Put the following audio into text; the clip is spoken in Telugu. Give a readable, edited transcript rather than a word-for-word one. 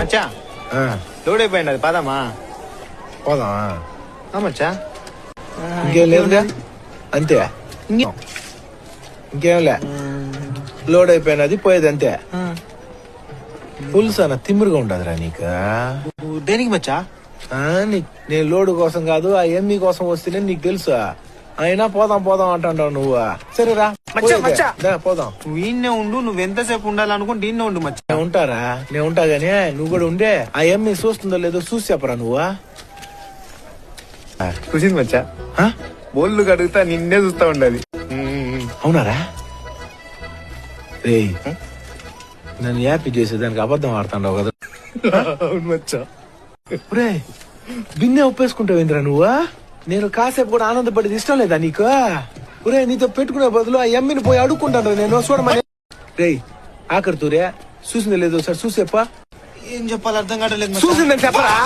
మచ్చా లోడ్ అయిపోయింది అది పదమ్మా పోదామా మచ్చా ఇంకేం లేదుగా అంతే ఇంకేం లే లోడ్ అయిపోయినది పోయేది అంతే పులుసు అన్న తిమ్మిరిగా ఉండదురా నీకు దేనికి మచ్చా నేను లోడు కోసం కాదు ఆ ఎమ్మి కోసం వస్తేనే నీకు తెలుసు అయినా పోదాం పోదాం అంటావు నువ్వు సరేరా పోదాం నువ్వు ఈయన్నే ఉండు, నువ్వు ఎంతసేపు ఉండాలనుకుంటే ఈయన్నే ఉండు మచ్చా. నేను ఉంటారా నేను ఉంటా గానీ నువ్వు కూడా ఉండే ఆ ఎమ్మి చూస్తుందో లేదో చూసి చెప్పరా నువ్వు చూసింది మచ్చా బోళ్ళు కడుగుతా నిన్నే చూస్తా ఉండాలి. అవునారా రే నన్ను హ్యాపీ చేసేదానికి అబద్ధం ఆడుతున్నావు కదా. అవును మచ్చా. రే బిన్నే ఒప్పేసుకుంటావేంద్రా నువ్వు? నేను కాసేపు కూడా ఆనందపడేది ఇష్టం లేదా నీకు? ఒరే నీతో పెట్టుకునే బదులు ఆ ఎమ్మిని పోయి అడుక్కుంటాను నేను చూడమని. రే ఆఖరి తూరే చూసిందో లేదో సార్ చూసేప్ప. ఏం చెప్పాలి అర్థం కావట్లేదు. చూసిందని చెప్పరా?